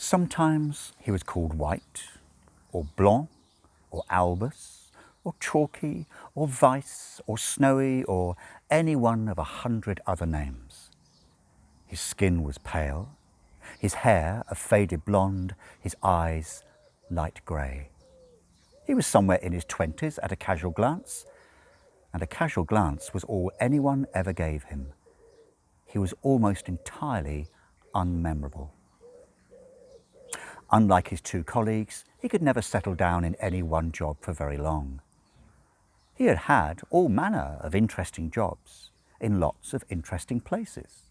Sometimes he was called White, or Blanc, or Albus, or Chalky, or Vice, or Snowy, or any one of 100 other names. His skin was pale, his hair a faded blonde, his eyes light grey. He was somewhere in his 20s at a casual glance, and a casual glance was all anyone ever gave him. He was almost entirely unmemorable. Unlike his two colleagues, he could never settle down in any one job for very long. He had had all manner of interesting jobs in lots of interesting places.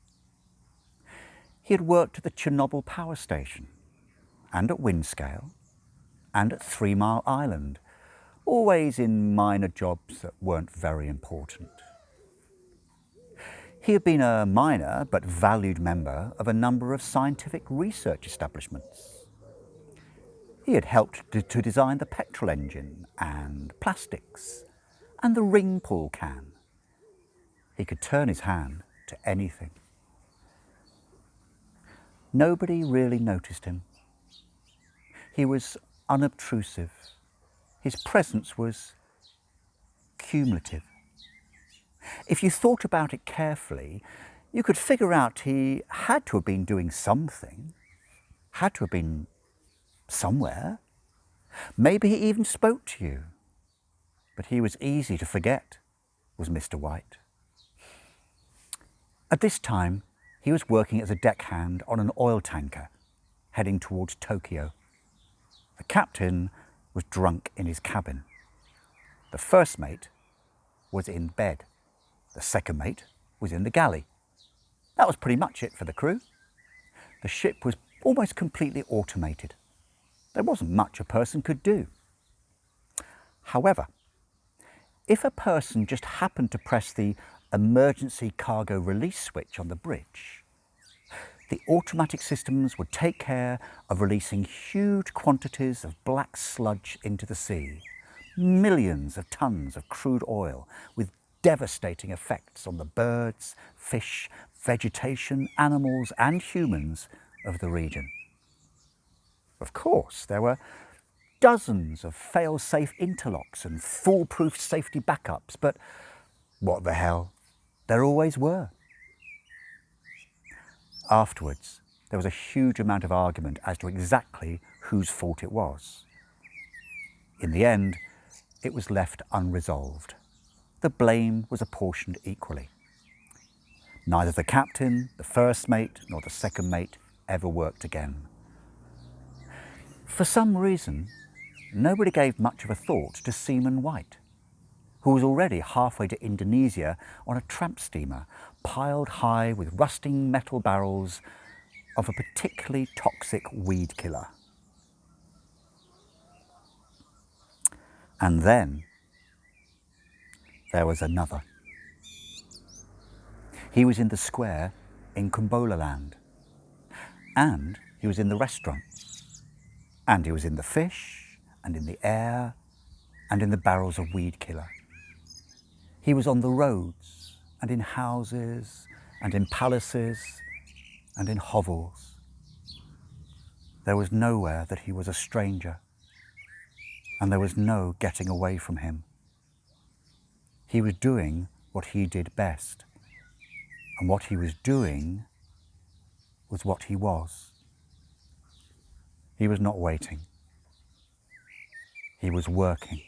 He had worked at the Chernobyl power station, and at Windscale, and at 3 Mile Island, always in minor jobs that weren't very important. He had been a minor but valued member of a number of scientific research establishments. He had helped to design the petrol engine and plastics and the ring pull can. He could turn his hand to anything. Nobody really noticed him. He was unobtrusive. His presence was cumulative. If you thought about it carefully, you could figure out he had to have been doing something, had to have been somewhere. Maybe he even spoke to you. But he was easy to forget, was Mr. White. At this time, he was working as a deckhand on an oil tanker heading towards Tokyo. The captain was drunk in his cabin. The first mate was in bed. The second mate was in the galley. That was pretty much it for the crew. The ship was almost completely automated. There wasn't much a person could do. However, if a person just happened to press the emergency cargo release switch on the bridge, the automatic systems would take care of releasing huge quantities of black sludge into the sea, millions of tons of crude oil with devastating effects on the birds, fish, vegetation, animals and humans of the region. Of course, there were dozens of fail-safe interlocks and foolproof safety backups, but what the hell, there always were. Afterwards, there was a huge amount of argument as to exactly whose fault it was. In the end, it was left unresolved. The blame was apportioned equally. Neither the captain, the first mate, nor the second mate ever worked again. For some reason, nobody gave much of a thought to Seaman White, who was already halfway to Indonesia on a tramp steamer piled high with rusting metal barrels of a particularly toxic weed killer. And then there was another. He was in the square in Kumbolaland, and he was in the restaurants, and he was in the fish, and in the air, and in the barrels of weed killer. He was on the roads, and in houses, and in palaces, and in hovels. There was nowhere that he was a stranger, and there was no getting away from him. He was doing what he did best, and what he was doing was what he was. He was not waiting. He was working.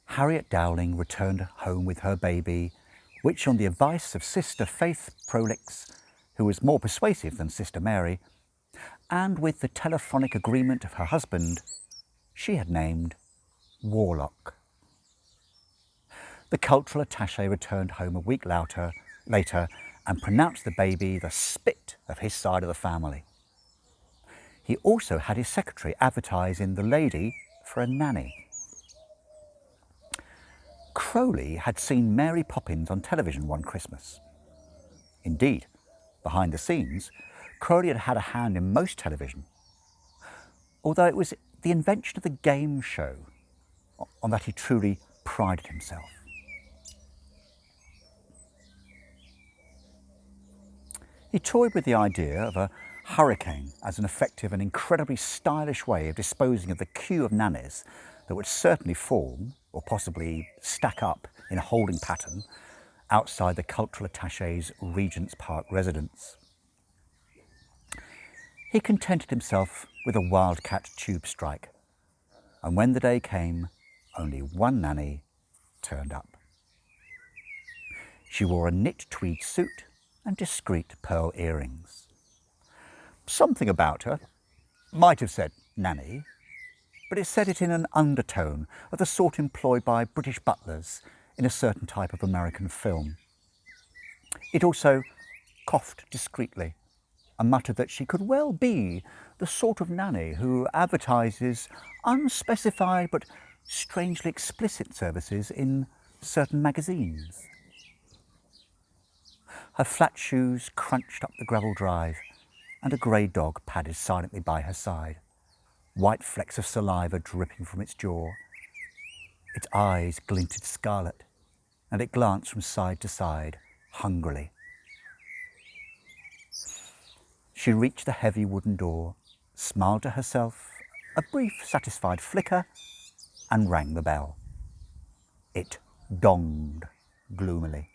Harriet Dowling returned home with her baby, which on the advice of Sister Faith Prolix, who was more persuasive than Sister Mary, and with the telephonic agreement of her husband, she had named Warlock. The cultural attaché returned home a week later and pronounced the baby the spit of his side of the family. He also had his secretary advertise in The Lady for a nanny. Crowley had seen Mary Poppins on television one Christmas. Indeed, behind the scenes, Crowley had had a hand in most television, although it was the invention of the game show on that he truly prided himself. He toyed with the idea of a hurricane as an effective and incredibly stylish way of disposing of the queue of nannies that would certainly form, or possibly stack up in a holding pattern, outside the cultural attaché's Regent's Park residence. He contented himself with a wildcat tube strike, and when the day came, only one nanny turned up. She wore a knit tweed suit and discreet pearl earrings. Something about her might have said nanny, but it said it in an undertone of the sort employed by British butlers in a certain type of American film. It also coughed discreetly and muttered that she could well be the sort of nanny who advertises unspecified but strangely explicit services in certain magazines. Her flat shoes crunched up the gravel drive, and a grey dog padded silently by her side, white flecks of saliva dripping from its jaw. Its eyes glinted scarlet, and it glanced from side to side hungrily. She reached the heavy wooden door, smiled to herself, a brief satisfied flicker, and rang the bell. It donged gloomily.